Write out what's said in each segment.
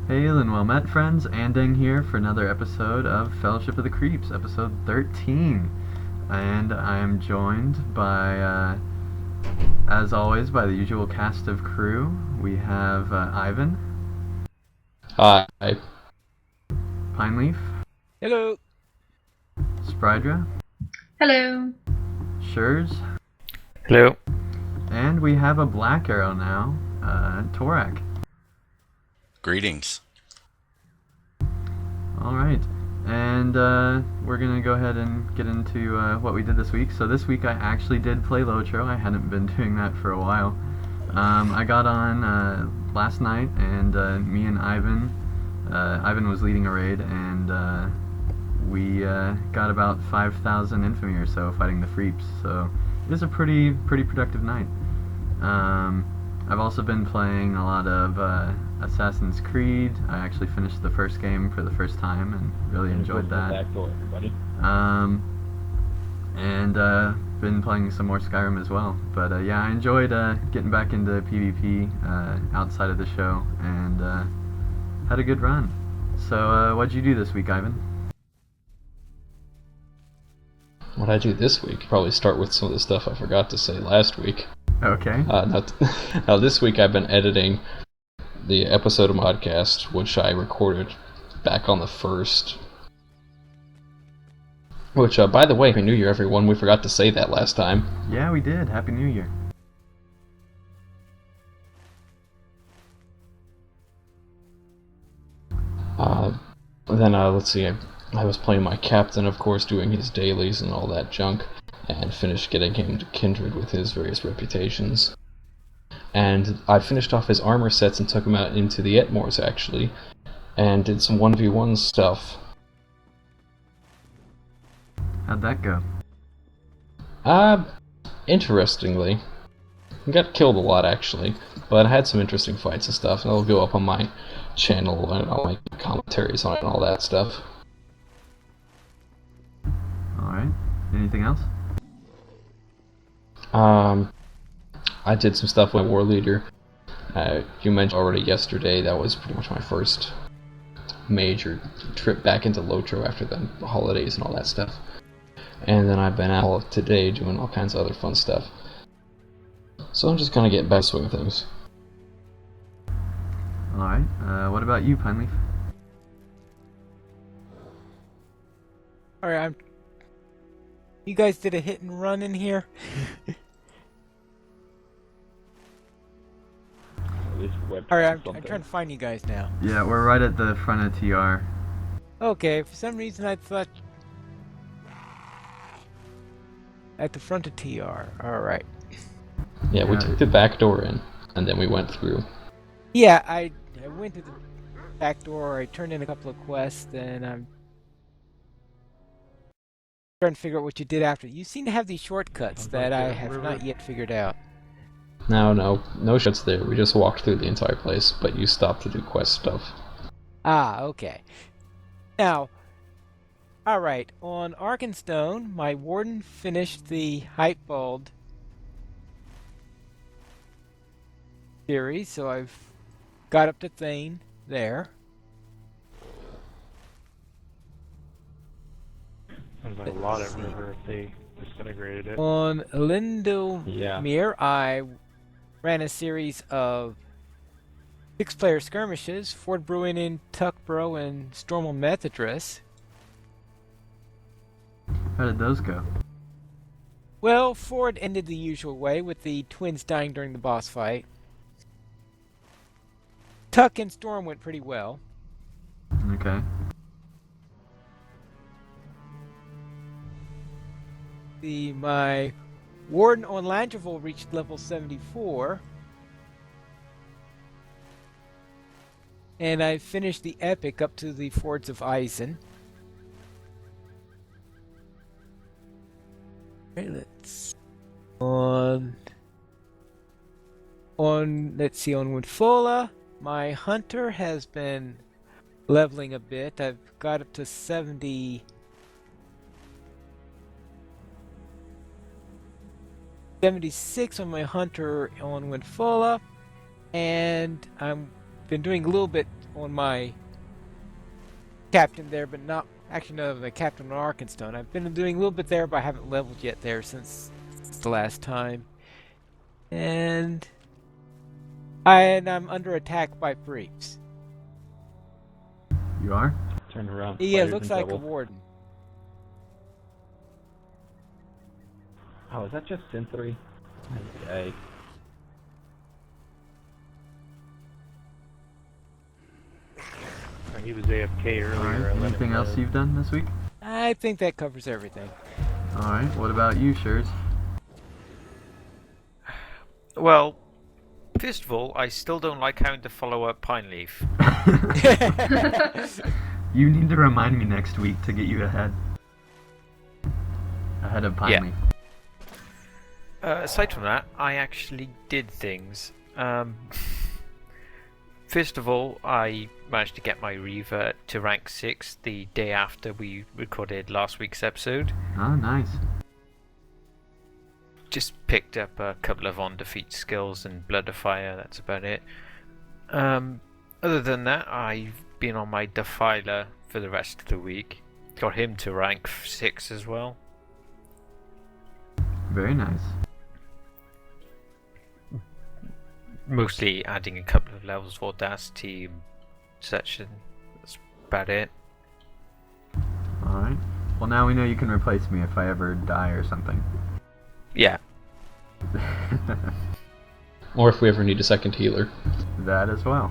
Hail and well met, friends. Andang here for another episode of Fellowship of the Creeps, episode 13. And I am joined by, as always, by the usual cast of crew. We have Ivan, Hi. Pineleaf, Hello. Sprydra, Hello. Shurs, Hello. and we have a black arrow now, Torak. Greetings. Alright, and we're going to go ahead and get into what we did this week. So this week I actually did play LOTRO. I hadn't been doing that for a while. I got on last night, and me and Ivan was leading a raid, and we got about 5,000 infamy or so fighting the Freeps. So it was a pretty productive night. I've also been playing a lot of Assassin's Creed. I actually finished the first game for the first time and really enjoyed that. Backdoor, everybody. And been playing some more Skyrim as well. But yeah, I enjoyed getting back into PvP outside of the show, and had a good run. So what'd you do this week, Ivan? What I do this week? Probably start with some of the stuff I forgot to say last week. Okay. Now this week I've been editing the episode of Modcast, which I recorded back on the 1st. Which, by the way, Happy New Year, everyone. We forgot to say that last time. Yeah, we did. Happy New Year. Then, let's see, I was playing my captain, of course, doing his dailies and all that junk, and finished getting him to kindred with his various reputations. And I finished off his armor sets and took him out into the Etmors, actually, and did some 1v1 stuff. How'd that go? Interestingly, I got killed a lot, actually, but I had some interesting fights and stuff, and it'll go up on my channel and all my commentaries on it and all that stuff. Alright. Anything else? I did some stuff with War Leader. You mentioned already yesterday, that was pretty much my first major trip back into LOTRO after the holidays and all that stuff. And then I've been out today doing all kinds of other fun stuff. So I'm just gonna get back to swing of things. Alright. What about you, Pineleaf? Alright, you guys did a hit and run in here? Alright, I'm trying to find you guys now. Yeah, we're right at the front of TR. Okay, for some reason I thought... At the front of TR, alright. Yeah, we took the back door in, and then we went through. Yeah, I went to the back door, I turned in a couple of quests, and I'm trying to figure out what you did after. You seem to have these shortcuts that I have not yet figured out. No shots there. We just walked through the entire place, but you stopped to do quest stuff. Ah, okay. Now, alright, on Arkenstone, my warden finished the Hypebald series, so I've got up to Thane there. There's a lot of river if they disintegrated it. On Lindomir, I ran a series of 6-player skirmishes, Fort Bruin in Tuckborough and Stormal Methodress. How did those go? Well, Ford ended the usual way, with the twins dying during the boss fight. Tuck and Storm went pretty well. Okay. My warden on Landreval reached level 74. And I finished the epic up to the Fords of Eisen. Okay, let's on Winfola, my hunter has been leveling a bit. I've got up to 76 on my hunter on Winfola, and I'm been doing a little bit on my captain there, but not actually no, the captain on Arkenstone. I've been doing a little bit there, but I haven't leveled yet there since the last time. And I'm under attack by Freaks. You are? Turn around. Yeah, it fighters looks in like a double. warden. Oh, is that just Sin 3? Okay. He was AFK earlier. Alright, I let him anything else live. you've done this week? I think that covers everything. Alright, what about you, Shurs? Well, first of all, I still don't like having to follow up Pine Leaf. You need to remind me next week to get you ahead. Ahead of Pine Yeah. Leaf. Aside from that, I actually did things. First of all, I managed to get my Reaver to rank 6 the day after we recorded last week's episode. Oh, nice. Just picked up a couple of on-defeat skills and Blood of Fire, that's about it. Other than that, I've been on my Defiler for the rest of the week. Got him to rank 6 as well. Very nice. Mostly adding a couple of levels of Audacity and such, and that's about it. Alright. Well, now we know you can replace me if I ever die or something. Yeah. Or if we ever need a second healer. That as well.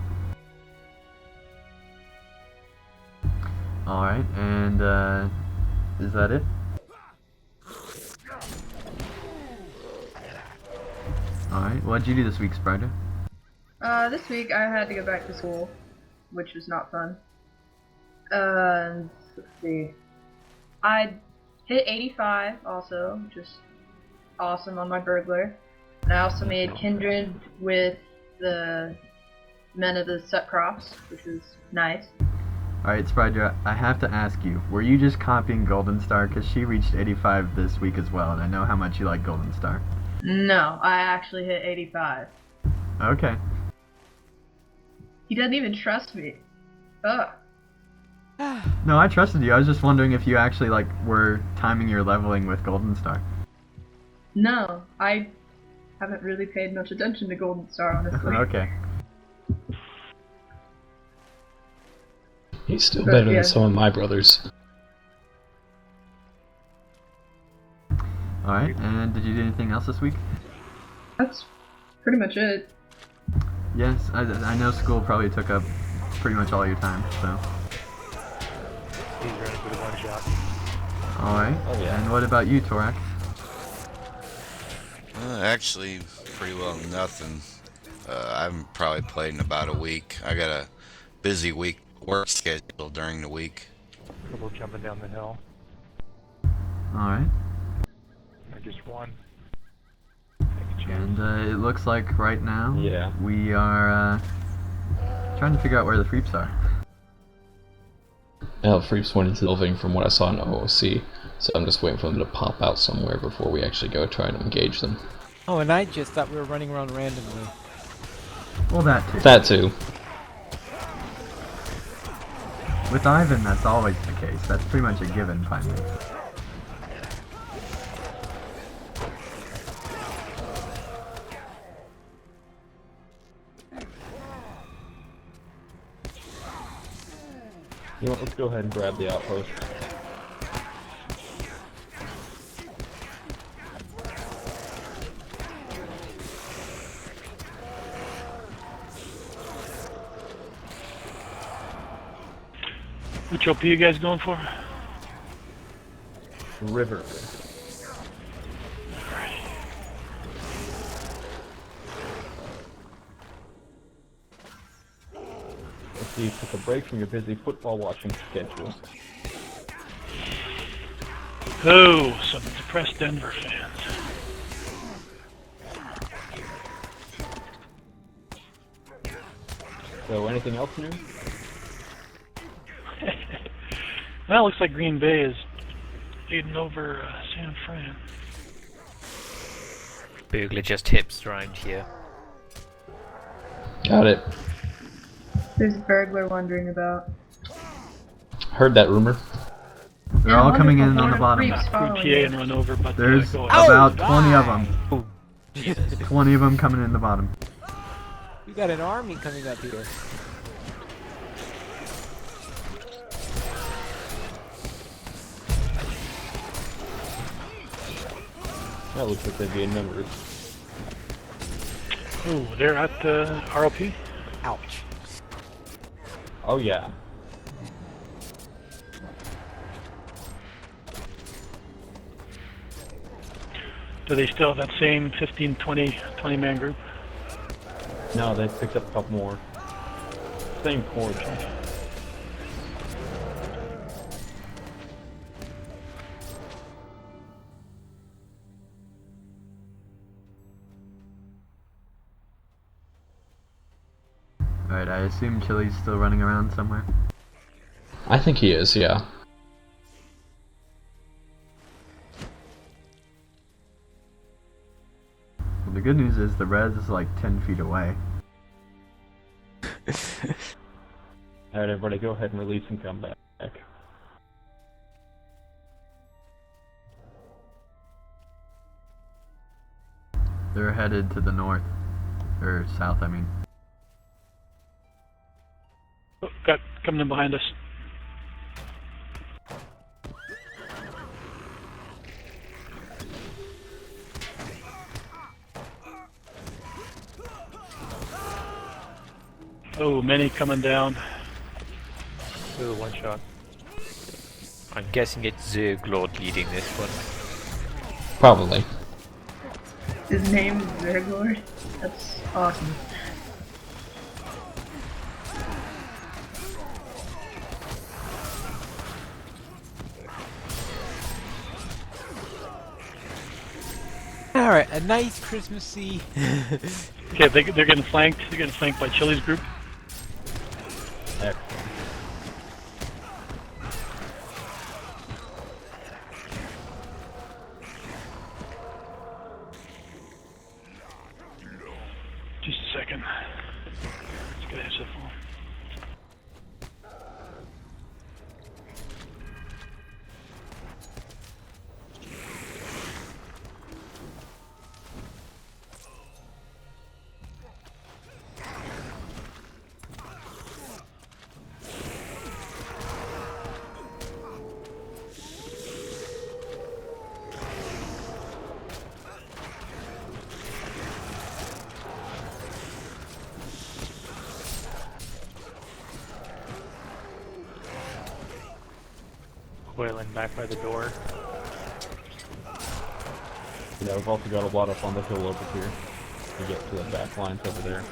Alright, and is that it? Alright, what'd you do this week, Sprider? This week I had to go back to school, which was not fun. Let's see. I hit 85 also, which is awesome on my burglar. And I also made Kindred with the Men of the Suck Crops, which was nice. Alright, Sprider, I have to ask you, were you just copying Golden Star? Because she reached 85 this week as well, and I know how much you like Golden Star. No, I actually hit 85. Okay. He doesn't even trust me. Ugh. No, I trusted you. I was just wondering if you actually, like, were timing your leveling with Golden Star. No, I haven't really paid much attention to Golden Star, honestly. Okay. He's still But, better yeah. than some of my brothers. Alright, and did you do anything else this week? That's pretty much it. Yes, I know school probably took up pretty much all your time, so. He's running for the one shot. Alright, Oh, yeah. and what about you, Torak? Actually, pretty well nothing. I haven't probably played in about a week. I got a busy week work schedule during the week. Couple jumping down the hill. Alright, I just won. Take a chance. and it looks like right now Yeah. we are trying to figure out where the Freeps are. Freeps went into the building from what I saw in OOC, so I'm just waiting for them to pop out somewhere before we actually go try to engage them. Oh, and I just thought we were running around randomly. Well, that too. That too. With Ivan, that's always the case. That's pretty much a given, finally. You know what, let's go ahead and grab the outpost. Which OP you guys going for? River. Let's see, you took a break from your busy football watching schedule. Oh, some depressed Denver fans. So, anything else new? Well, looks like Green Bay is leading over San Fran. Burglar just hips around here. Got it. There's a burglar wandering about. Heard that rumor. They're And all a coming wonderful in on the bottom. creeps Not following PA you. and run over, but There's go ahead. about 20 of them. Oh, 20 of them coming in the bottom. we got an army coming up here. That looks like they'd be in numbers. Ooh, they're at the ROP? Ouch. Oh yeah. Do they still have that same 15, 20 man group? No, they picked up a couple more. Same core. Alright, I assume Chili's still running around somewhere. I think he is, yeah. Well, the good news is the res is like 10 feet away. Alright, everybody, go ahead and release and come back. They're headed to the north. Or south, I mean. Oh, got coming in behind us. Oh, many coming down. Ooh, one shot. I'm guessing it's Zerglord leading this one. Probably. His name is Zerglord. That's awesome. Alright, a nice Christmassy. Okay, they're getting flanked. They're getting flanked by Chili's group. Excellent. Just a second. Let's get his phone. Wailing back by the door. Yeah, we've also got a lot up on the hill over here. To get to the back lines over there.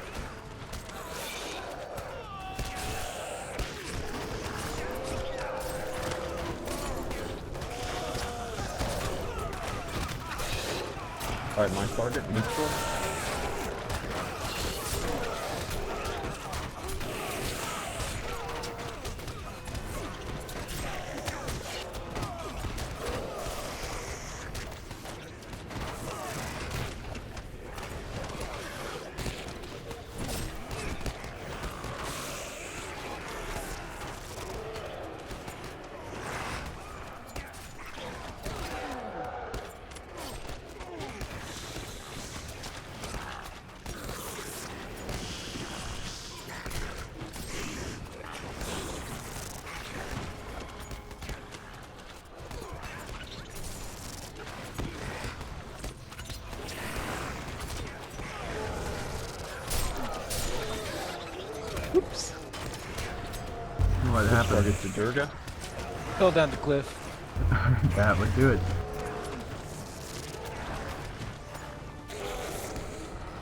Alright, my target, neutral. Oops. What happened? Target to Durga. Fell down the cliff. That would do it.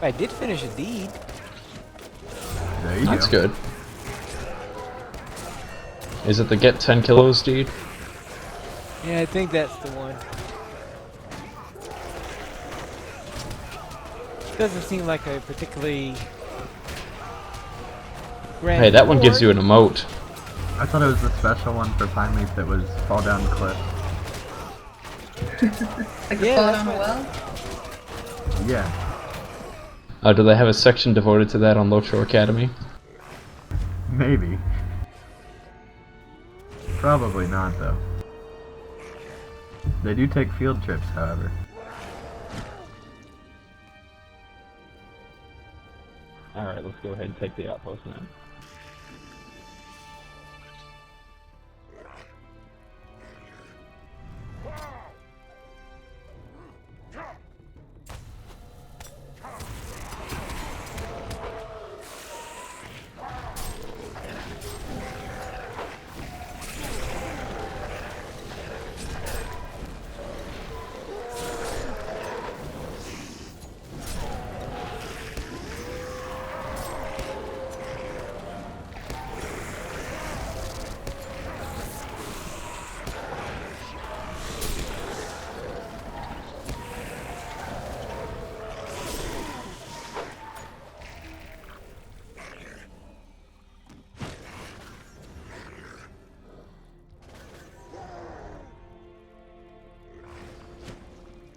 I did finish a deed. There you That's go. good. Is it the get 10 kilos deed? Yeah, I think that's the one. Doesn't seem like a particularly grand Hey, that one gives you reward. an emote. I thought it was the special one for Pine Leaf that was fall down the cliff. Like Yeah, a fall that's down a what- well? Yeah. Do they have a section devoted to that on LOTRO Academy? Maybe. Probably not, though. They do take field trips, however. Alright, let's go ahead and take the outpost now.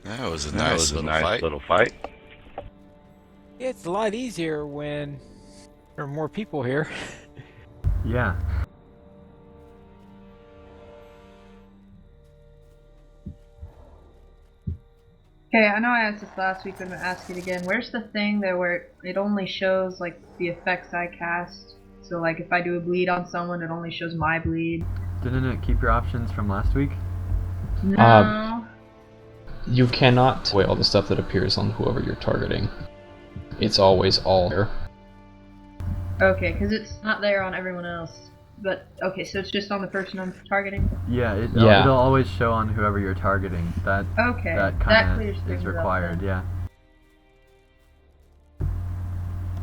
That was a nice little fight. Yeah, it's a lot easier when there are more people here. Yeah. Okay, I know I asked this last week, but I'm gonna ask it again. Where's the thing there where it only shows like the effects I cast? So like if I do a bleed on someone, it only shows my bleed. Didn't it keep your options from last week? No. You cannot weigh all the stuff that appears on whoever you're targeting. It's always all there. Okay, because it's not there on everyone else. But okay, so it's just on the person I'm targeting. Yeah, Yeah. it'll always show on whoever you're targeting. That Okay, that that kind clears of things is up required. then.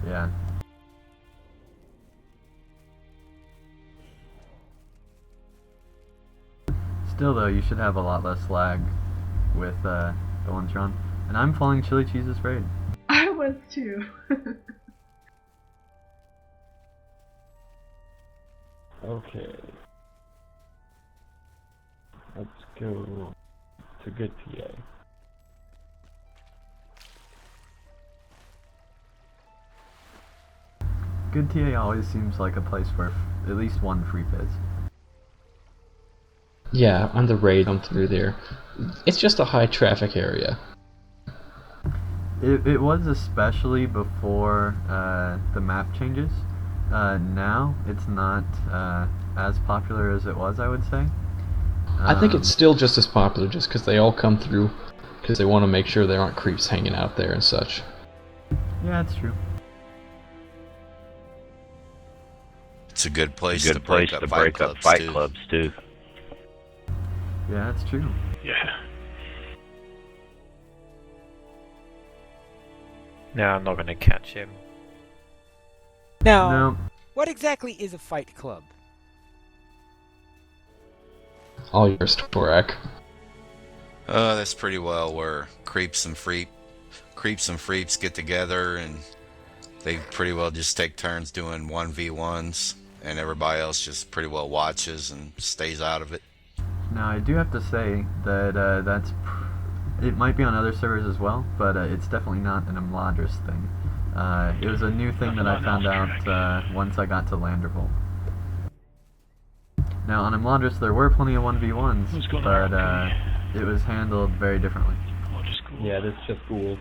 Yeah. Yeah. Still though, you should have a lot less lag with the ones you're on. And I'm following Chili Cheese's raid. I was too. Okay. Let's go to good TA. Good TA always seems like a place where at least one free is. Yeah, on the raid, I'm through there. It's just a high traffic area. It was especially before the map changes. Now it's not as popular as it was, I would say. I think it's still just as popular just because they all come through because they want to make sure there aren't creeps hanging out there and such. Yeah, it's true. It's a good place to break up fight clubs too. Yeah, that's true. Yeah. No, I'm not going to catch him. Now, No, what exactly is a fight club? All yours, Torak. That's pretty well where creeps and freeps get together and they pretty well just take turns doing 1v1s and everybody else just pretty well watches and stays out of it. now I do have to say that it might be on other servers as well, but it's definitely not an Imladris thing. It was a new thing that I found out once I got to Landervold. Now on Imladris there were plenty of 1v1s, Who's going but to RP? it was handled very differently. Oh, just cool. Yeah, this just cool.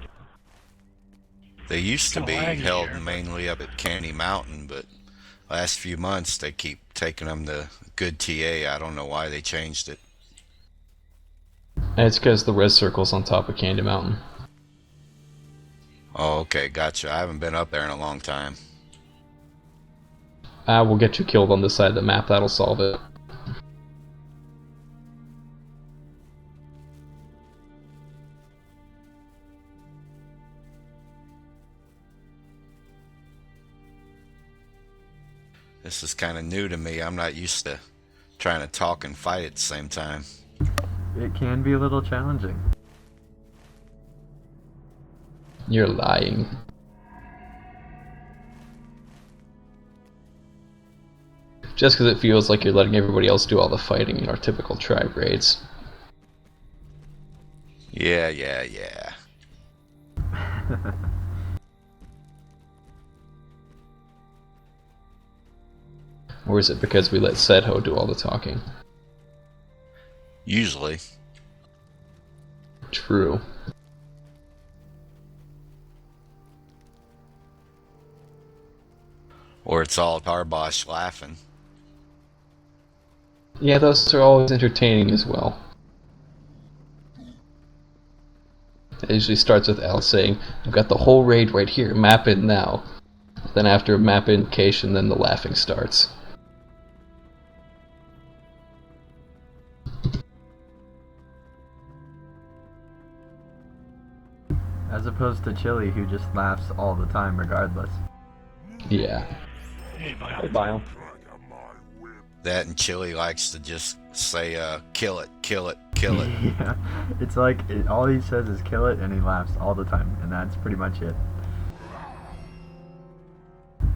They used to Kinda be laggy held here, but- mainly up at Candy Mountain, but last few months they keep taking them to good TA. I don't know why they changed it. And it's because the red circle's on top of Candy Mountain. Oh, okay, gotcha. I haven't been up there in a long time. We'll get you killed on this side of the map, that'll solve it. This is kind of new to me. I'm not used to trying to talk and fight at the same time. It can be a little challenging. You're lying. Just because it feels like you're letting everybody else do all the fighting in our typical tribe raids. Yeah. Or is it because we let Sedho do all the talking? Usually. True. Or it's all Tarbosh laughing. Yeah, those are always entertaining as well. It usually starts with Al saying, I've got the whole raid right here, map it now. Then after map indication, then the laughing starts. As opposed to Chili, who just laughs all the time regardless. Yeah. Hey, Hey, Bio. That and Chili likes to just say, kill it, kill it, kill it. Yeah, it's like all he says is kill it, and he laughs all the time, and that's pretty much it.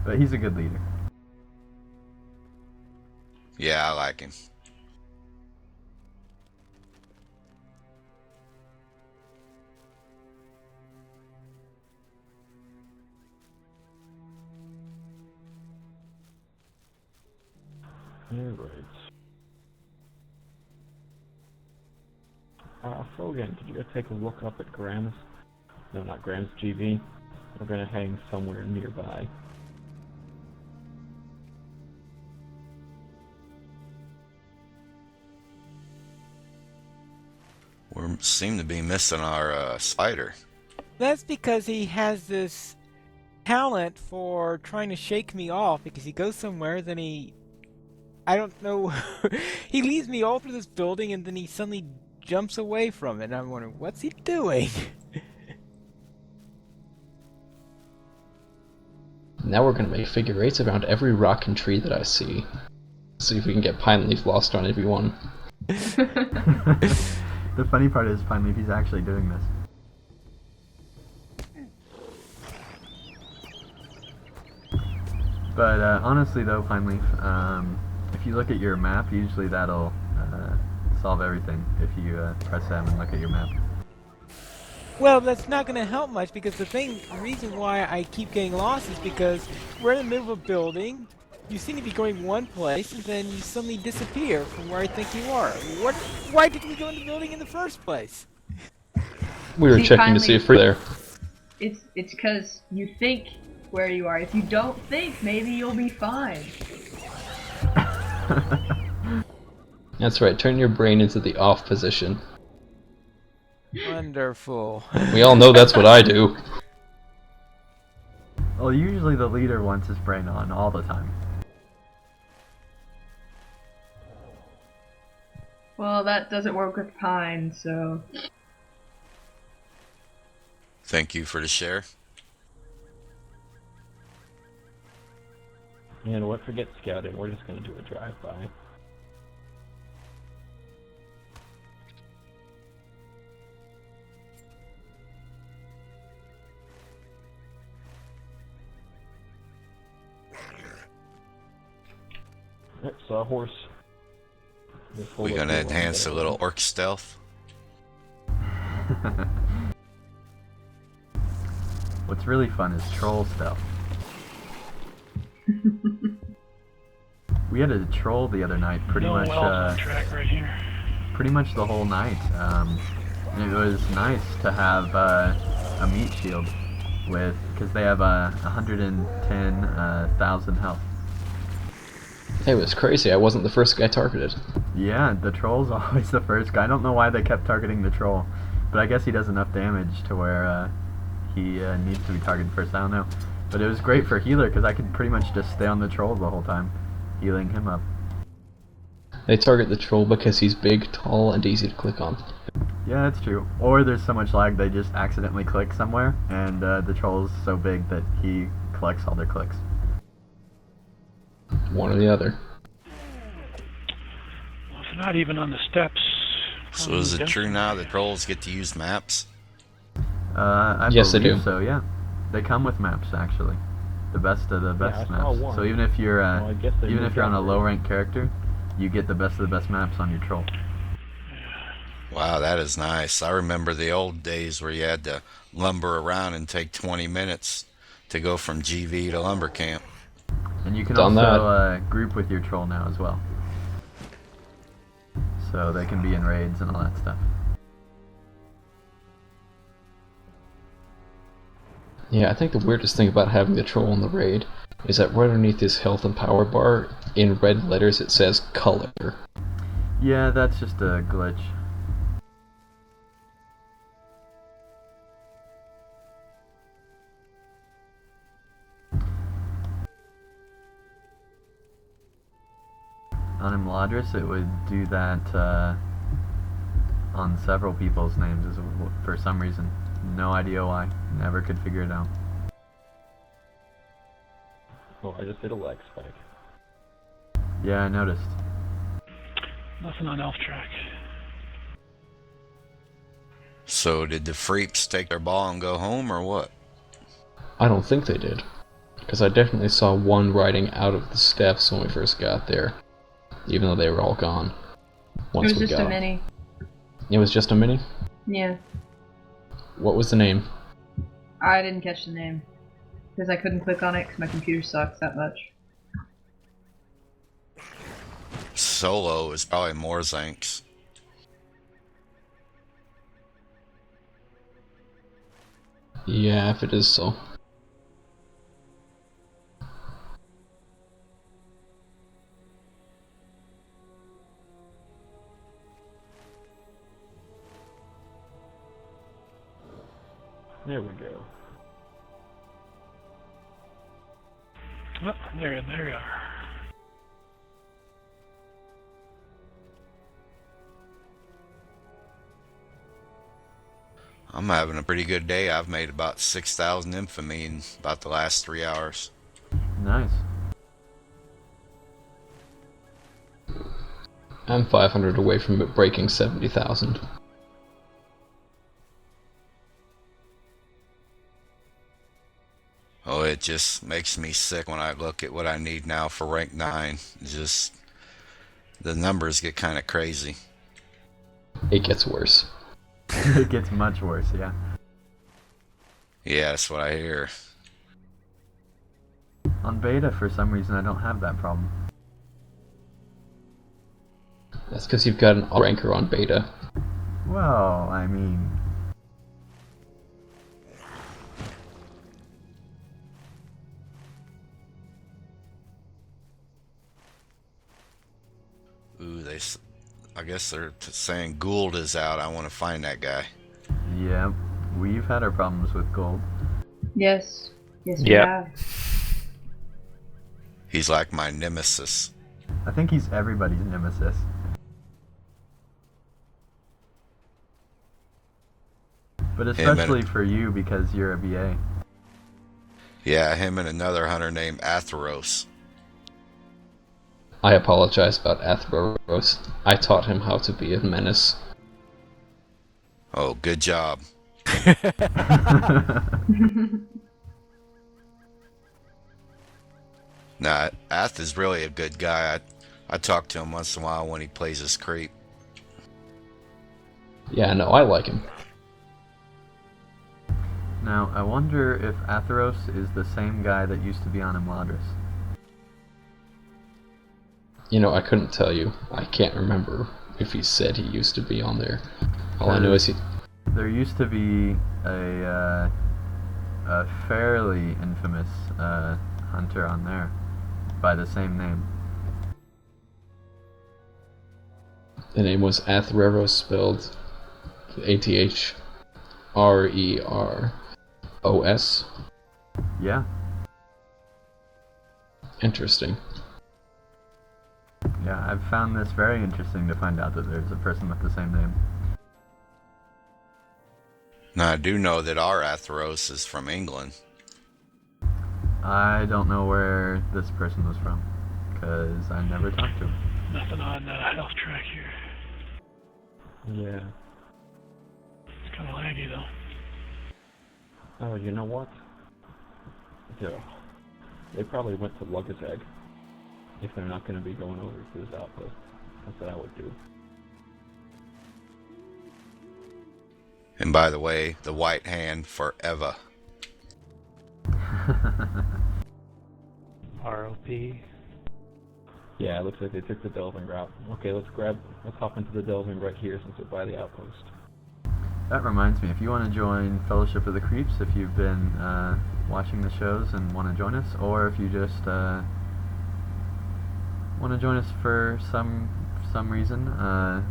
But he's a good leader. Yeah, I like him. Alright. Frogan, could you go take a look up at Graham's? No, not Graham's GV. We're gonna hang somewhere nearby. We seem to be missing our spider. That's because he has this talent for trying to shake me off because he goes somewhere, then I don't know, he leads me all through this building and then he suddenly jumps away from it and I'm wondering, what's he doing? Now we're gonna make figure eights around every rock and tree that I see. See if we can get Pine Leaf lost on every one. The funny part is, Pine Leaf, he's actually doing this. But honestly though, Pine Leaf, if you look at your map, usually that'll solve everything if you press M and look at your map. Well, that's not going to help much because the reason why I keep getting lost is because we're in the middle of a building, you seem to be going one place, and then you suddenly disappear from where I think you are. Why did we go in the building in the first place? We were See, checking to see if we're there. It's because you think where you are. If you don't think, maybe you'll be fine. That's right, turn your brain into the off position. Wonderful. We all know that's what I do. Well, usually the leader wants his brain on all the time. Well, that doesn't work with Pine, so... Thank you for the share. You know what? Forget scouting. We're just gonna do a drive-by. Yep, saw a horse. We're gonna enhance a little orc stealth. What's really fun is troll stealth. We had a troll the other night, pretty much track right here. pretty much the whole night. And it was nice to have a meat shield with, because they have 110,000 health. It was crazy, I wasn't the first guy targeted. Yeah, the troll's always the first guy. I don't know why they kept targeting the troll, but I guess he does enough damage to where he needs to be targeted first. I don't know. But it was great for healer because I could pretty much just stay on the troll the whole time, healing him up. They target the troll because he's big, tall, and easy to click on. Yeah, that's true. Or there's so much lag they just accidentally click somewhere, and the troll's so big that he collects all their clicks. One or the other. Well, if not even on the steps. So is it true now that trolls get to use maps? I Yes, they believe do. so, yeah. They come with maps, actually. The best of the best I saw maps. one. So even if you're Well, I guess they even if moved you're on a up low rank character, you get the best of the best maps on your troll. Wow, that is nice. I remember the old days where you had to lumber around and take 20 minutes to go from GV to lumber camp. And you can Done also group with your troll now as well. So they can be in raids and all that stuff. Yeah, I think the weirdest thing about having the troll in the raid is that right underneath his health and power bar, in red letters, it says color. Yeah, that's just a glitch. On Imladris, it would do that on several people's names for some reason. No idea why. Never could figure it out. Oh, I just did a leg spike. Yeah, I noticed. Nothing on elf track. So did the freeps take their ball and go home, or what? I don't think they did. Because I definitely saw one riding out of the steps when we first got there. Even though they were all gone. Once It was we just got. a mini. It was just a mini? Yeah. What was the name? I didn't catch the name. Because I couldn't click on it because my computer sucks that much. Solo is probably Morzanks. Yeah, if it is so. There we go. Oh, there you are. I'm having a pretty good day. I've made about 6,000 infamy in about the last 3 hours. Nice. I'm 500 away from it breaking 70,000. Oh, it just makes me sick when I look at what I need now for rank 9. Just, the numbers get kind of crazy. It gets worse. It gets much worse, yeah. Yeah, that's what I hear. On beta, for some reason, I don't have that problem. That's because you've got an auto ranker on beta. Well, I mean... Ooh, I guess they're saying Gould is out. I want to find that guy. Yeah, we've had our problems with gold. Yes. Yes, we Yep. have. He's like my nemesis. I think he's everybody's nemesis. But especially for you because you're a BA. Yeah, him and another hunter named Atheros. I apologize about Atheros. I taught him how to be a menace. Oh, good job. Nah, Ath is really a good guy. I talk to him once in a while when he plays his creep. Yeah, no, I like him. Now, I wonder if Atheros is the same guy that used to be on Imladris. You know, I couldn't tell you. I can't remember if he said he used to be on there. All I know is he... There used to be a fairly infamous hunter on there by the same name. The name was Atheros, spelled Athreros. Yeah. Interesting. Yeah, I've found this very interesting to find out that there's a person with the same name. Now, I do know that our Atheros is from England. I don't know where this person was from, because I never talked to him. Nothing on elf track here. Yeah. It's kind of laggy though. Oh, you know what? Yeah. They probably went to Lugazeg. If they're not going to be going over to this outpost. That's what I would do. And by the way, the white hand forever. Our PvP. Yeah, it looks like they took the delving route. Okay, let's hop into the delving right here since we're by the outpost. That reminds me, if you want to join Fellowship of the Creeps, if you've been watching the shows and want to join us, or if you just want to join us for some reason,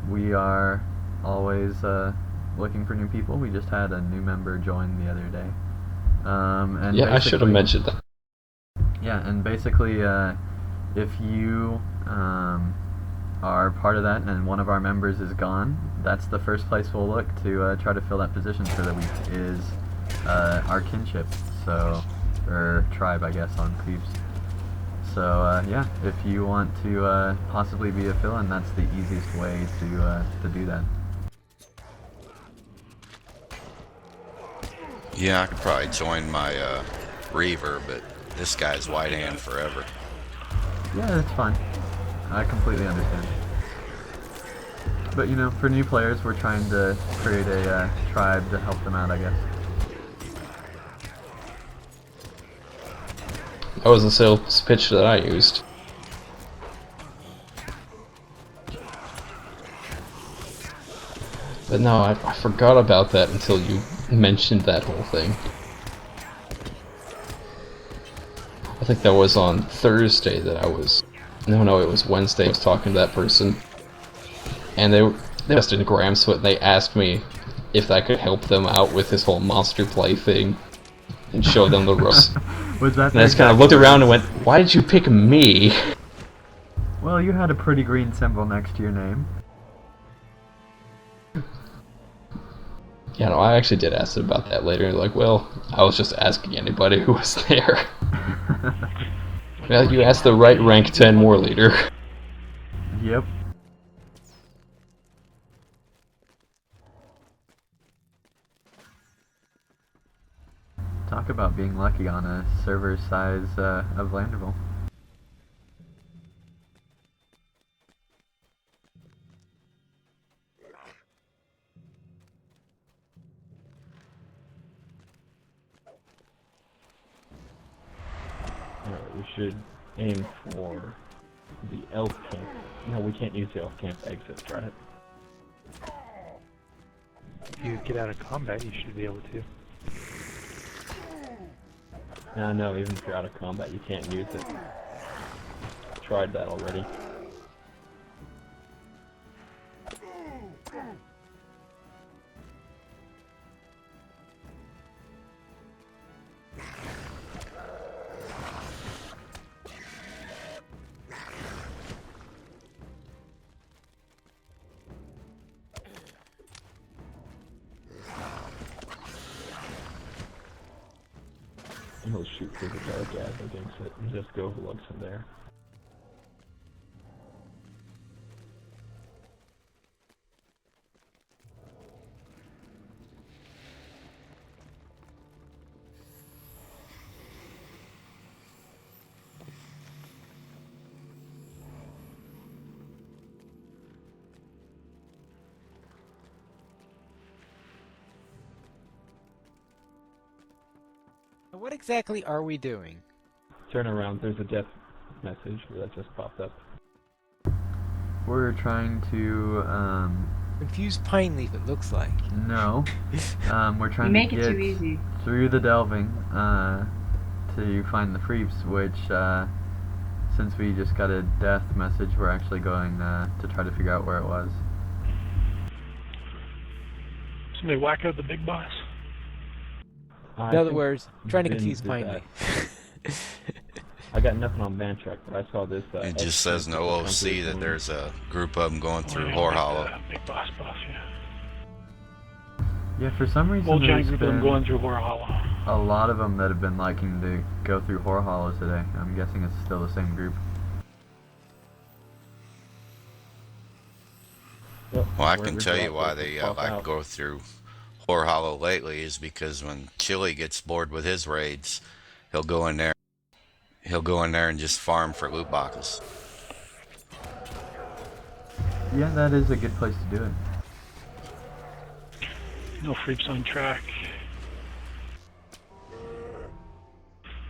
we are always looking for new people. We just had a new member join the other day. And Yeah, I should have mentioned that. Yeah, and basically, if you are part of that and one of our members is gone, that's the first place we'll look to try to fill that position for the week is our kinship, so, or tribe, I guess, on Creeps. So yeah, if you want to possibly be a fill-in, that's the easiest way to do that. Yeah, I could probably join my Reaver, but this guy's white hand forever. Yeah, that's fine. I completely understand. But you know, for new players, we're trying to create a tribe to help them out, I guess. That was the sales pitch that I used. But no, I forgot about that until you mentioned that whole thing. I think that was on Thursday that I was... No, it was Wednesday I was talking to that person. And they just in Gramsfoot and they asked me if I could help them out with this whole monster play thing. And show them the ropes. Was that And I just kind of looked around and went, why did you pick me? Well, you had a pretty green symbol next to your name. Yeah, no, I actually did ask them about that later. Like, well, I was just asking anybody who was there. Well, you asked the right rank 10 war leader. Yep. Talk about being lucky on a server size of Landerville. Alright, we should aim for the elf camp. No, we can't use the elf camp exits, right? If you get out of combat, you should be able to. No, even if you're out of combat, you can't use it. Tried that already. And he'll shoot through the dark as against it and just go looks from there. What exactly are we doing? Turn around, there's a death message that just popped up. We're trying to, Confused pine leaf, it looks like. no. We're You trying make to it too get easy. through the delving, to find the Freeps, which, since we just got a death message, we're actually going, to try to figure out where it was. Somebody whack out the big boss. I In other think words, trying to Vin confuse did pine that. leaf. I got nothing on Bantrack, but I saw this. It just says no OC that there's a group of them going through Oh, yeah, Whore big, Hollow. Big boss, yeah. Yeah, for some reason Whole giant there's group of them been going through Horror Hollow. a lot of them that have been liking to go through Horror Hollow today. I'm guessing it's still the same group. Yep, Well, I wherever can tell you drop why it, they just pop like out. go through Whore Hollow lately is because when Chili gets bored with his raids, he'll go in there. He'll go in there and just farm for loot boxes. Yeah, that is a good place to do it. No freaks on track.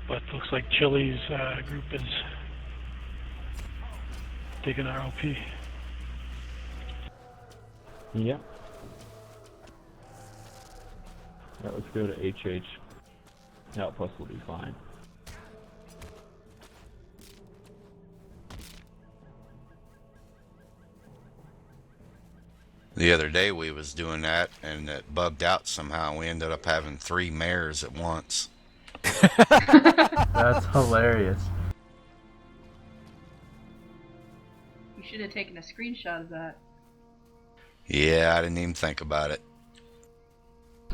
But looks like Chili's group is taking ROP. Yep. Yeah, let's go to HH. Outpost will be fine. The other day we was doing that, and it bugged out somehow. We ended up having 3 mayors at once. That's hilarious. You should have taken a screenshot of that. Yeah, I didn't even think about it.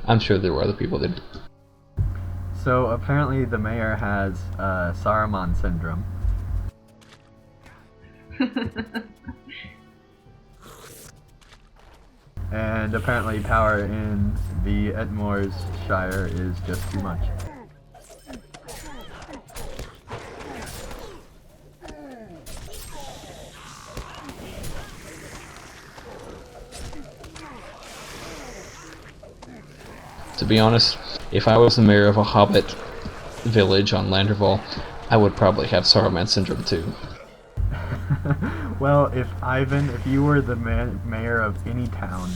I'm sure there were other people that. So apparently the mayor has Saruman syndrome. And apparently power in the Etmore's Shire is just too much. To be honest, if I was the mayor of a hobbit village on Landerval, I would probably have Saruman syndrome too. Well, if you were the mayor of any town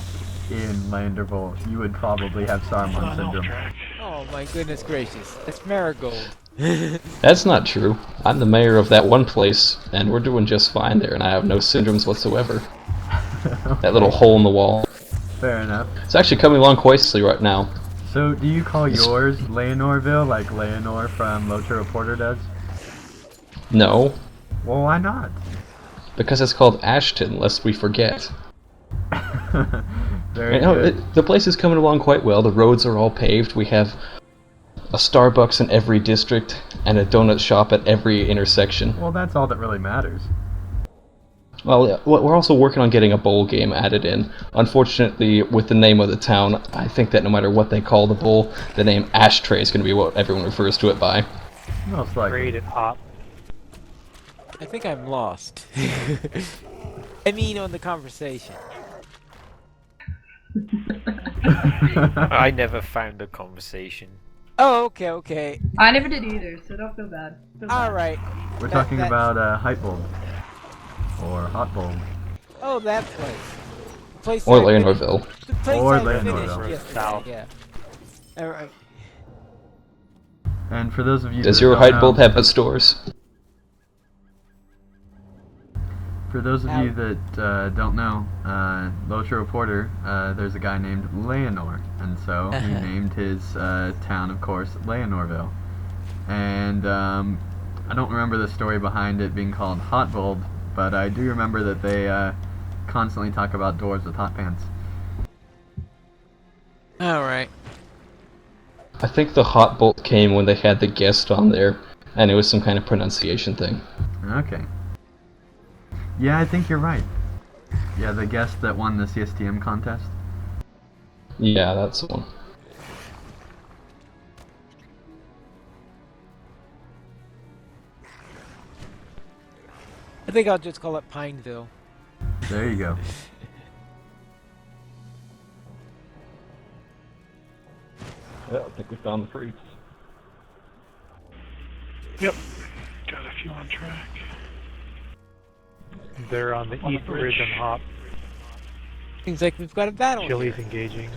in Landerval, you would probably have Saruman On syndrome. track. Oh my goodness gracious, that's Marigold. That's not true. I'm the mayor of that one place, and we're doing just fine there, and I have no syndromes whatsoever. That little hole in the wall. Fair enough. It's actually coming along quite nicely right now. So, do you call yours Leonorville like Leonor from LOTRO Reporter does? No, Well, why not? because it's called Ashton, lest we forget. Very You know, good. the place is coming along quite well. The roads are all paved. We have a Starbucks in every district and a donut shop at every intersection. Well, that's all that really matters. Well, yeah, we're also working on getting a bowl game added in. Unfortunately, with the name of the town, I think that no matter what they call the bowl, the name Ashtray is going to be what everyone refers to it by. Most likely. Rated hop. I think I'm lost. I mean, on the conversation. I never found a conversation. Oh, okay, okay. I never did either, so don't feel bad. Feel bad. Alright. We're That- talking that- about Hype Bulb. Or Hot Bulb. Oh, that place. The place Or I finished- Leonorville. The place Or I Leonorville. finished yesterday, South. yeah. Alright. And for those of you Does that your don't Hyde know, Bulb have pet stores? For those of you that don't know, LOTRO Reporter, there's a guy named Leonor, and so he named his town, of course, Leonorville. And I don't remember the story behind it being called Hot Bulb, but I do remember that they constantly talk about dwarves with hot pants. Alright. I think the hot bolt came when they had the guest on there, and it was some kind of pronunciation thing. Okay. Yeah, I think you're right. Yeah, the guest that won the CSTM contest. Yeah, that's the one. I think I'll just call it Pineville. There you go. Yeah, I think we found the freaks. Yep. Got a few on track. They're on the On the East bridge. Ridge and Hop. Seems like we've got a battle. Chili's here. engaging.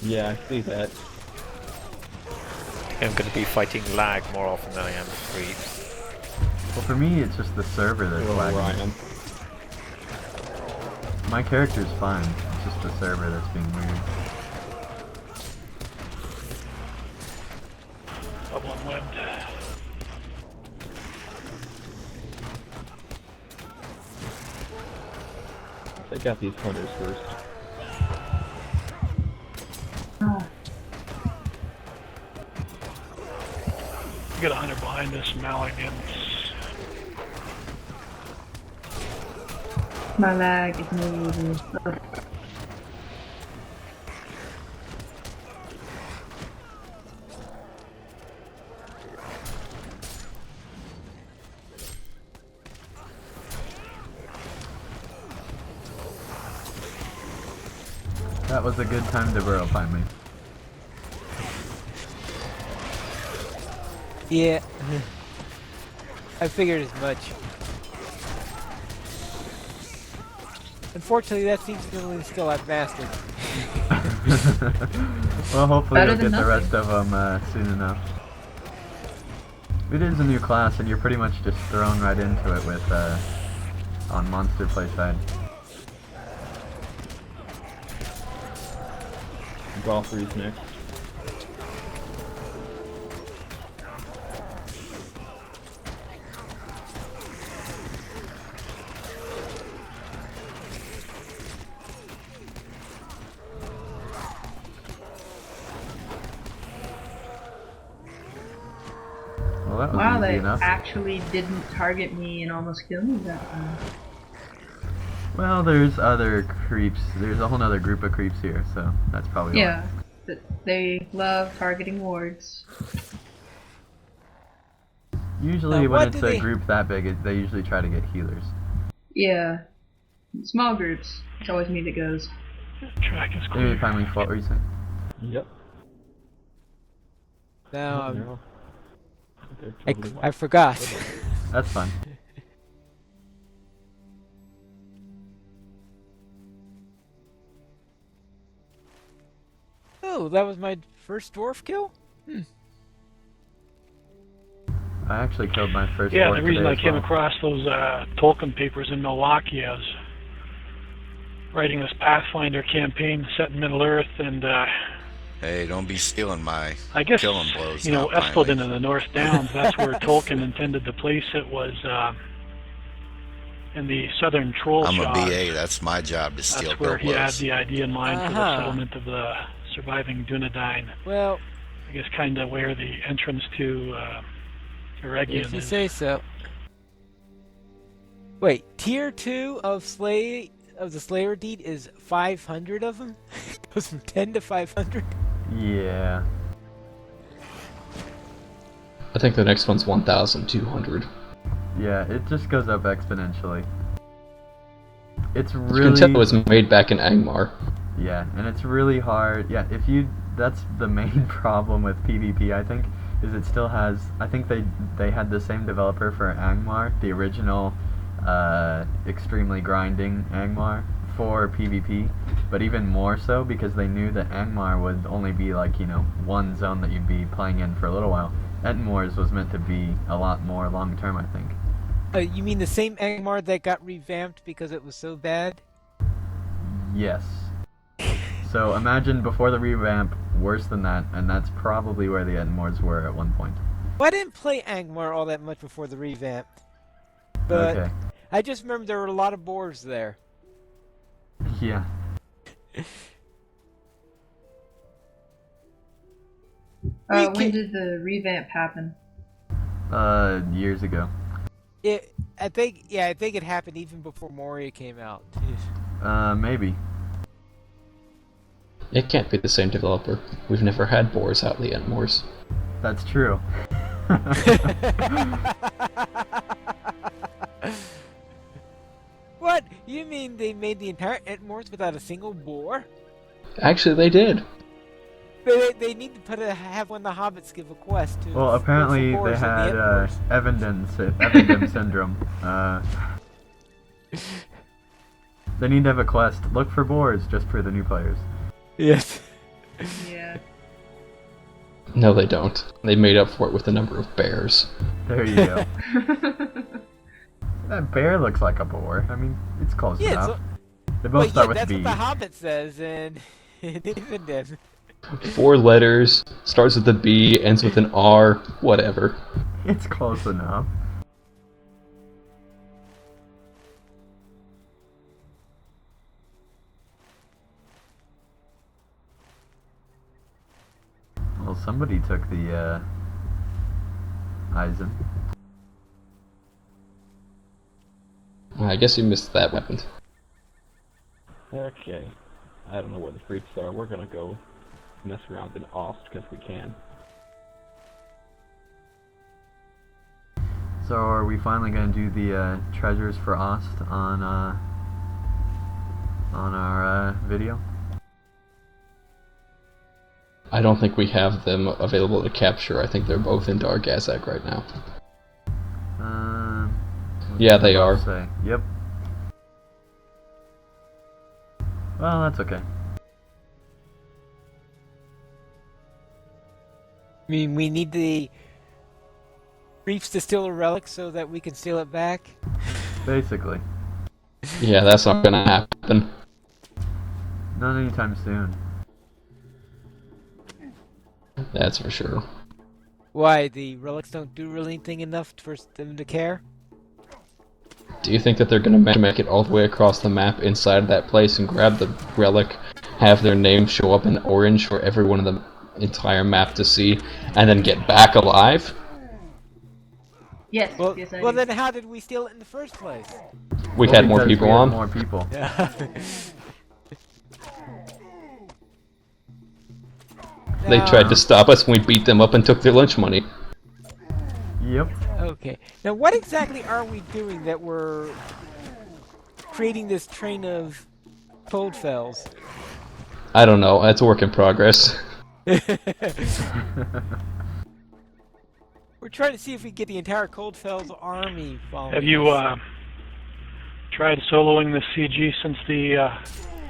Yeah, I see that. I'm going to be fighting lag more often than I am with creeps. Well, for me, it's just the server that's Well, lagging. Ryan. My character's fine. It's just the server that's being weird. Double webbed. They got these hunters first. We got a hunter behind us, Maligans. My lag is moving. Ugh. That was a good time to burrow find me. Yeah. I figured as much. Unfortunately, that seems to be still outmasted. Well, hopefully Better you'll than get the nothing. rest of them soon enough. It is a new class, and you're pretty much just thrown right into it with on monster play side. Golfer's next. Well, that was Wow, easy they enough. actually didn't target me and almost kill me that time. Well, there's other creeps. There's a whole other group of creeps here, so that's probably Yeah, but they love targeting wards. why. Usually Now, when what it's do a they- group that big, they usually try to get healers. Yeah, small groups. It's always me that goes. Track is Maybe clear. finally what were you saying? Yep. Now, Oh, no. They're I, totally I wild. forgot. That's fine. Oh, that was my first dwarf kill? I actually killed my first Yeah, dwarf the reason today I as came well. across those Tolkien papers in Milwaukee, I was writing this Pathfinder campaign set in Middle Earth, and Hey, don't be stealing my I guess, killing blows you know, now, kindly. Escalden in the North Downs, that's where Tolkien intended to place it, was in the southern troll I'm a shaws. BA. That's my job to steal That's where he had blows. the idea in mind for the Uh-huh. settlement of the surviving Dunedain. Well, I guess kind of where the entrance to Eregion if you is. say so. Wait, tier 2 of the Slayer Deed is 500 of them? Goes from 10 to 500? Yeah. I think the next one's 1,200. Yeah, it just goes up exponentially. It's You really can tell it was made back in Angmar. yeah, and it's really hard. Yeah, if you that's the main problem with PvP, I think, is it still has I think they had the same developer for Angmar, the original extremely grinding Angmar for PvP, but even more so because they knew that Angmar would only be like, you know, one zone that you'd be playing in for a little while. Ettenmoor's was meant to be a lot more long term, I think. You mean the same Angmar that got revamped because it was so bad? Yes. So imagine before the revamp, worse than that, and that's probably where the Ettenmoors were at one point. Well, I didn't play Angmar all that much before the revamp. But Okay. I just remember there were a lot of boars there. Yeah. We When can- did the revamp happen? Years ago. I think it happened even before Moria came out. Maybe. It can't be the same developer. We've never had boars out in the Entmoors. That's true. What? You mean they made the entire Entmoors without a single boar? Actually, they did. They need to have one of the hobbits give a quest to. Well, look for apparently they boars in the had Entmoors. Evendon syndrome. They need to have a quest. Look for boars just for the new players. Yes. Yeah. No, they don't. They made up for it with the number of bears. There you go. That bear looks like a boar. I mean, it's close Yeah, enough. They both Well, start yeah, with that's B. what the Hobbit says, and even then. 4 letters, starts with a B, ends with an R, whatever. It's close enough. Well, somebody took the Eisen. I guess you missed that weapon. Okay. I don't know where the creeps are. We're gonna go mess around in Ost because we can. So are we finally going to do the treasures for Ost on our video? I don't think we have them available to capture. I think they're both in Dargazak right now. What Yeah, does they the are. boss say? Yep. Well, that's okay. I mean, we need the reefs to steal a relic so that we can steal it back. Basically. Yeah, that's not gonna happen. Not anytime soon. That's for sure. Why, the relics don't do really anything enough for them to care? Do you think that they're gonna make it all the way across the map inside that place and grab the relic, have their name show up in orange for everyone in the entire map to see, and then get back alive? Yes, Well, yes, I well do. then how did we steal it in the first place? We Well, had more because people we had on. More people. They tried to stop us when we beat them up and took their lunch money. Yep. Okay. Now, what exactly are we doing that we're creating this train of cold fells? I don't know. That's a work in progress. We're trying to see if we get the entire Cold Fells army following Have you us. tried soloing the CG since the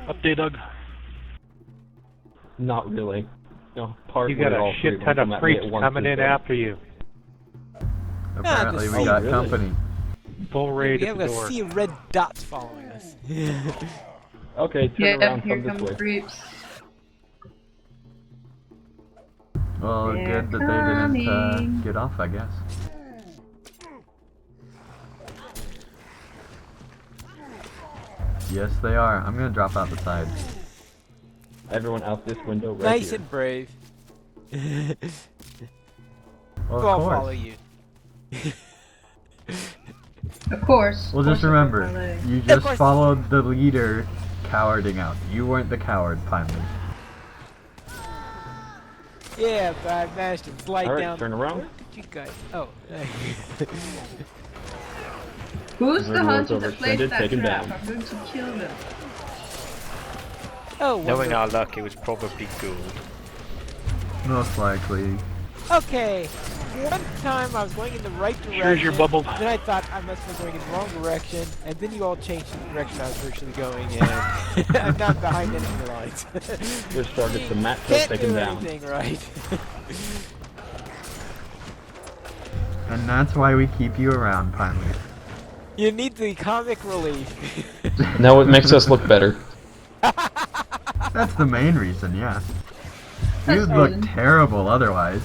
update, Doug? Not really. Part You got where a all three shit ton them of come at me freaks at once coming is in done. after you. Apparently, just we see. got Really? company. Full raid We at have the a door. sea of red dots following us. Okay, turn Yeah, around, here come come this the way. creeps. Well, They're good that they didn't coming. get off, I guess. Yes, they are. I'm gonna drop out the side. Everyone out this window right Nice here. and brave. Well, I'll of course. follow you. Of course. Well, of just course I'll remember, parlay. you Of just course. followed the leader cowarding out. You weren't the coward, finally. Yeah, but I managed to slide Alright, down. turn around. Where did you guys? Oh. Who's the Everyone's hunter that placed overextended, that take him trap? down. I'm going to kill them. Oh, Knowing wonderful. our luck, it was probably gold. Most likely. Okay. One time I was going in the right direction. Here's your bubble. Then I thought I must be going in the wrong direction, and then you all changed the direction I was virtually going, and I'm not behind enemy lines. Just target the mat, so Can't take do him down. anything right. And that's why we keep you around, finally. You need the comic relief. Now it makes us look better. That's the main reason, yeah. That's You'd look fine. terrible otherwise.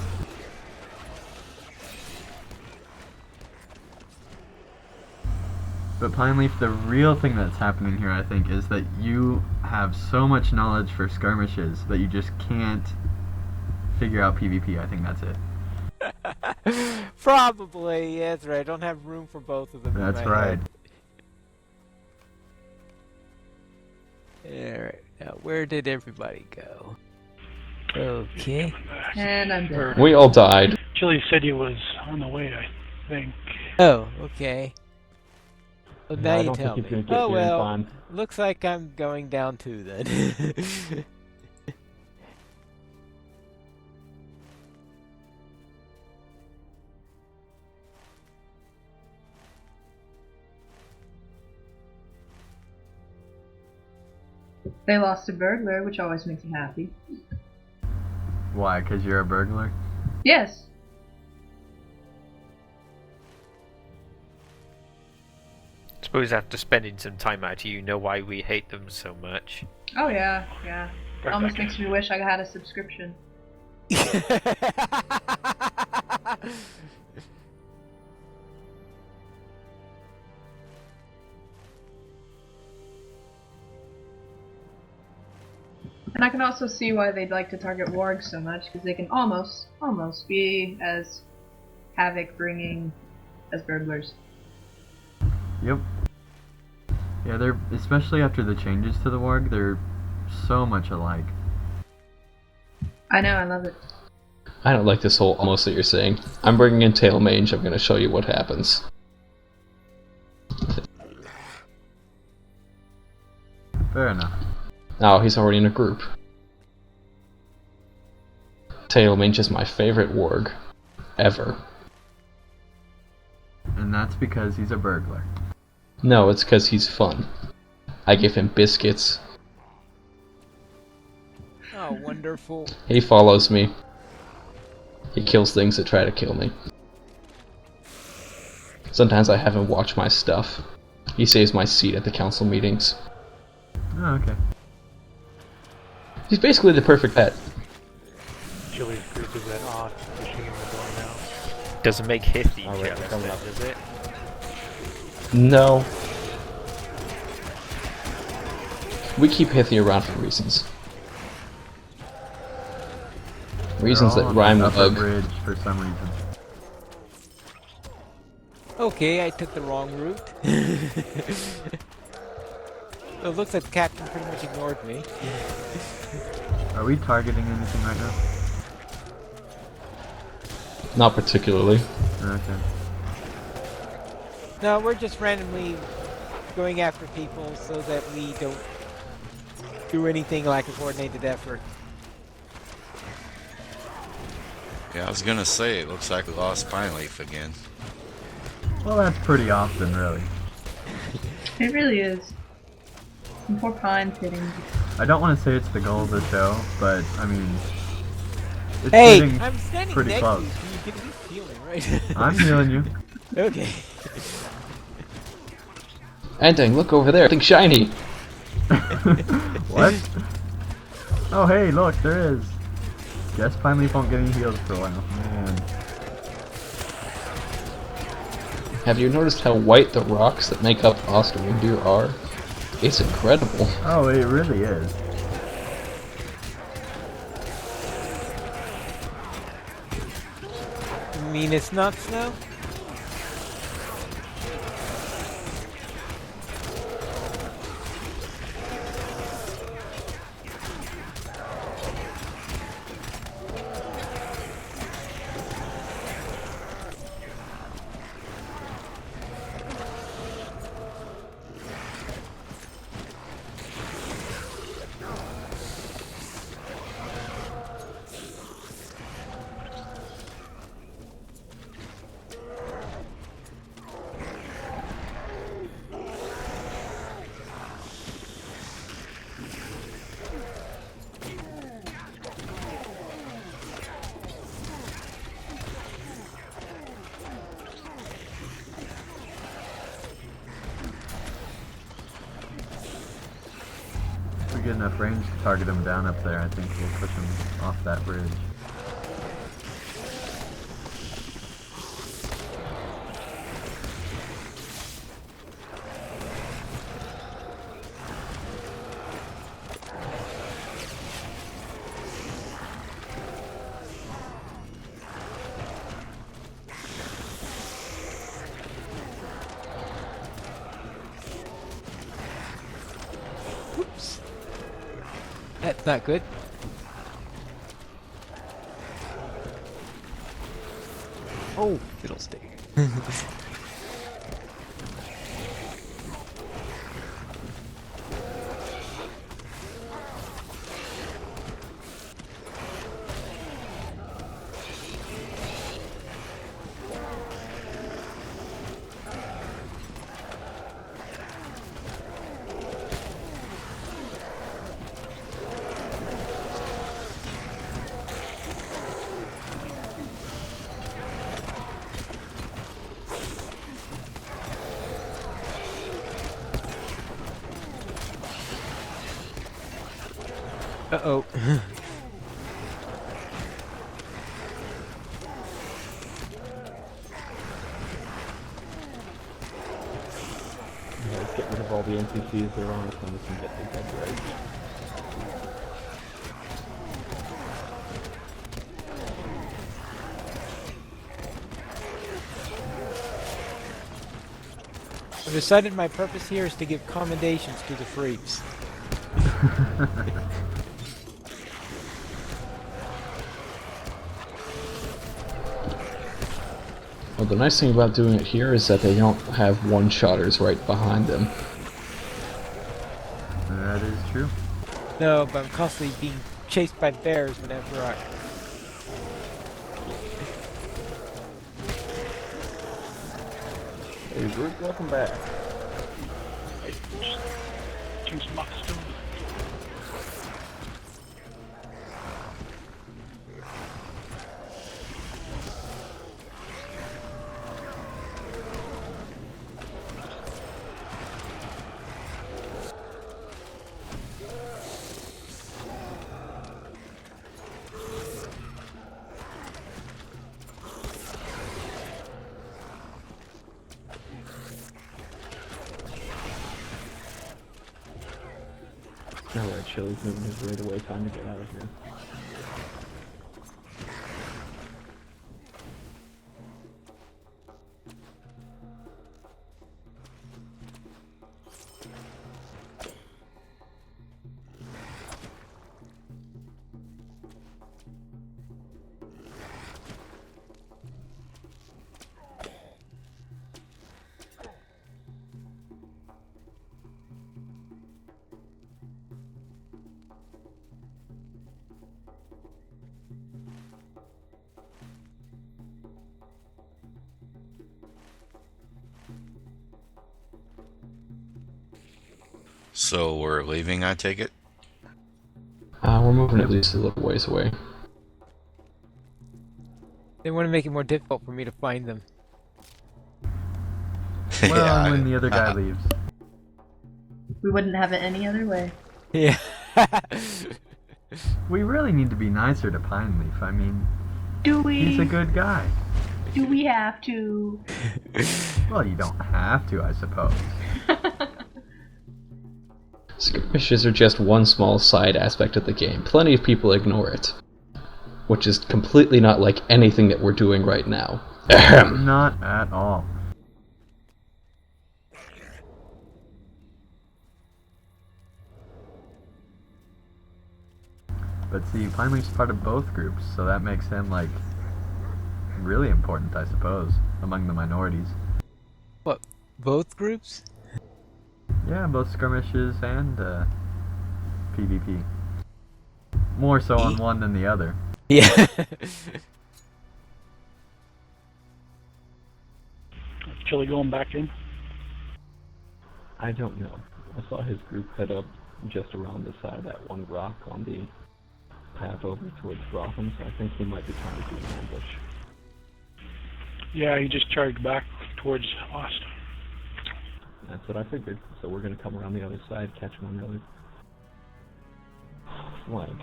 But finally, the real thing that's happening here, I think, is that you have so much knowledge for skirmishes that you just can't figure out PvP. I think that's it. Probably, yeah, that's right. I don't have room for both of them. in That's my right. head. Alright, now where did everybody go? Okay. And I'm dead. We all died. Chili said he was on the way, I think. Oh, okay. Well, No, now I you don't tell think me. he's gonna get Oh here in well, time. looks like I'm going down too then. They lost a burglar, which always makes me happy. Why? Because you're a burglar? Yes. Suppose after spending some time out here, you know why we hate them so much. Oh yeah, yeah. Right Almost back makes me wish I had a subscription. And I can also see why they'd like to target wargs so much, because they can almost be as havoc-bringing as burglars. Yep. Yeah, they're, especially after the changes to the warg, they're so much alike. I know, I love it. I don't like this whole almost that you're saying. I'm bringing in Tail Mange. I'm going to show you what happens. Fair enough. Oh, he's already in a group. Tail Mange is my favorite warg. Ever. And that's because he's a burglar. No, it's because he's fun. I give him biscuits, Oh, wonderful. He follows me. He kills things that try to kill me. Sometimes I have him watch my stuff. He saves my seat at the council meetings. Oh, okay. He's basically the perfect pet. Chili's group is at odds, pushing in the door now. Doesn't make Hithy Alright, jealous, coming then, up. does it? No. We keep Hithy around for reasons. Reasons They're that all on rhyme the with upper ugh. bridge for some reason. Okay, I took the wrong route. It looks like the captain pretty much ignored me. Are we targeting anything right now? Not particularly. Okay. No, we're just randomly going after people so that we don't do anything like a coordinated effort. Yeah, I was gonna say, it looks like we lost Pine Leaf again. Well, that's pretty often, really. It really is. And poor Pine's hitting. I don't want to say it's the goal of the show, but I mean, it's Hey, getting I'm standing pretty next close. to you. Can you get this feeling, right? I'm healing you. Okay. Ending, look over there, something shiny. What? Oh, hey, look, there is. Guess Pine Leaf won't get any heals for a while. Man. Have you noticed how white the rocks that make up Osterwindir are? It's incredible. Oh, it really is. You mean it's not snow? If we get enough range to target him down up there, I think we'll push him off that bridge. Whoops. That's not good. Oh, fiddlestick. Uh-oh. Yeah, let's get rid of all the NPCs that are on us and we can get the dead right. I've decided my purpose here is to give commendations to the freaks. Well, the nice thing about doing it here is that they don't have one-shotters right behind them. That is true. No, but I'm constantly being chased by bears whenever I... Hey, group, welcome back. Use Mockstone. Alright, Chili's moving his raid away. Time to get out of here. So we're leaving, I take it? We're moving at least a little ways away. They want to make it more difficult for me to find them. Well, Yeah, when the other guy leaves. We wouldn't have it any other way. Yeah. We really need to be nicer to Pineleaf. I mean, Do he's a we? good guy. Do we have to? Well, you don't have to, I suppose. Skirmishes are just one small side aspect of the game. Plenty of people ignore it. Which is completely not like anything that we're doing right now. Not at all. But see, Pineleaf's part of both groups, so that makes him, like, really important, I suppose, among the minorities. What? Both groups? Yeah, both skirmishes and PvP. More so on one than the other. Yeah. Chili going back in? I don't know. I saw his group head up just around the side of that one rock on the path over towards Gotham, so I think he might be trying to do an ambush. Yeah, he just charged back towards us. That's what I figured. So we're gonna come around the other side, catch him on the other flank.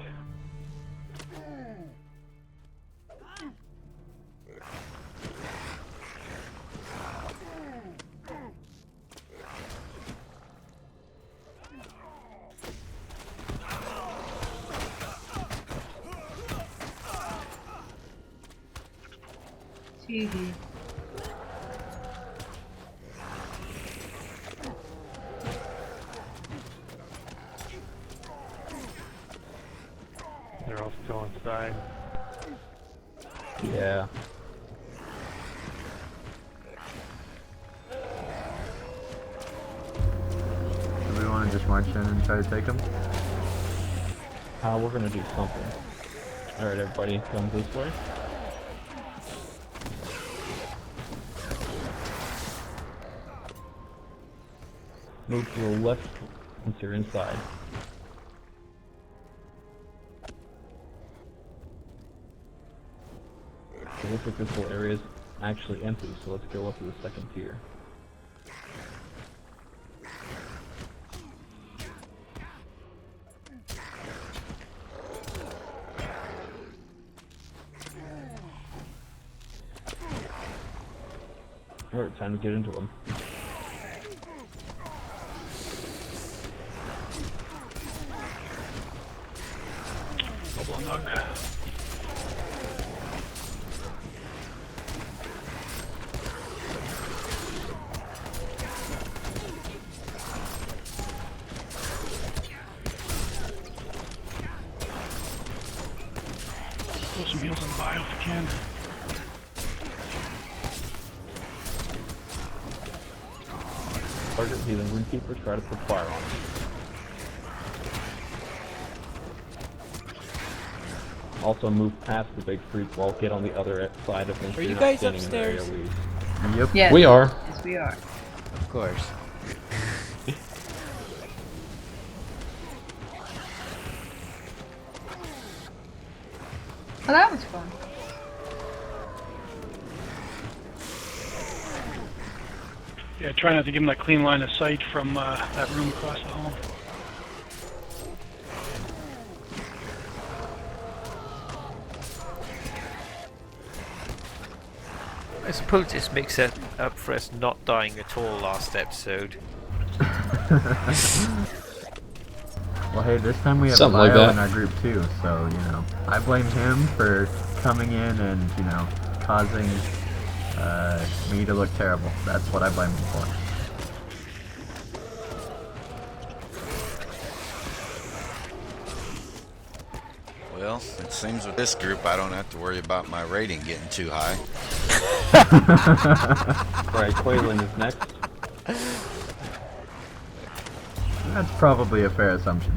TV. They're all still inside. Yeah. Do we want to just march in and try to take him? We're gonna do something. Alright, everybody, come this way. Move to the left once you're inside. It looks like this whole area is actually empty, so let's go up to the second tier. Alright, time to get into them. Double nug. Pull some heals on the bio if you can. Target healing Runekeeper, try to put fire on it. Also move past the big creep wall, get on the other side of things. Are so you you're not guys standing in the area upstairs? where Yep. Yes. We are. Yes, we are. Of course. Oh, that was fun. Yeah, try not to give him that clean line of sight from that room across the hall. I suppose this makes it up for us not dying at all last episode. Well, hey, this time we have Something like Bio that. in our group too, so, you know, I blame him for coming in and, you know, causing me to look terrible. That's what I blame him for. Well, it seems with this group I don't have to worry about my rating getting too high. Right, Quaylen is next. That's probably a fair assumption.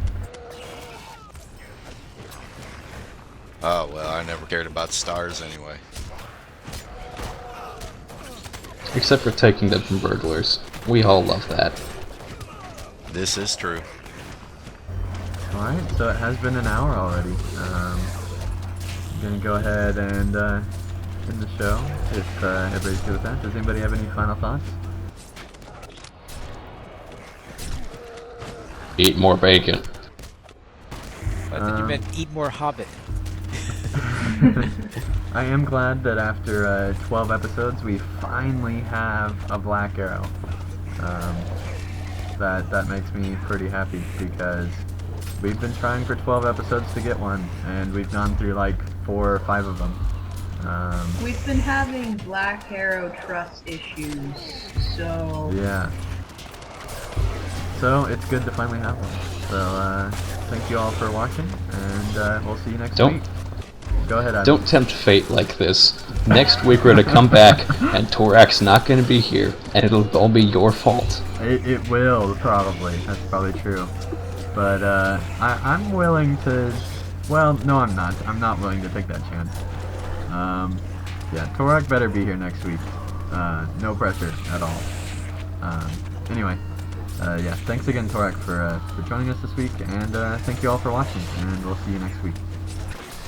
Oh, well, I never cared about stars anyway. Except for taking them from burglars. We all love that. This is true. Alright, so it has been an hour already. I'm gonna go ahead and end the show, if everybody's good with that. Does anybody have any final thoughts? Eat more bacon. I thought you meant eat more Hobbit. I am glad that after 12 episodes we finally have a Black Arrow. That makes me pretty happy because we've been trying for 12 episodes to get one, and we've gone through like 4 or 5 of them. We've been having Black Arrow trust issues, so... Yeah. So it's good to finally have one. So thank you all for watching, and we'll see you next week. Go ahead, Adam. Don't tempt fate like this. Next week we're gonna come back, and Torak's not gonna be here, and it'll all be your fault. It will, probably. That's probably true. But I'm willing to... Well, no, I'm not. I'm not willing to take that chance. Yeah, Torak better be here next week. No pressure at all. Anyway, yeah, thanks again, Torak, for joining us this week, and thank you all for watching, and we'll see you next week.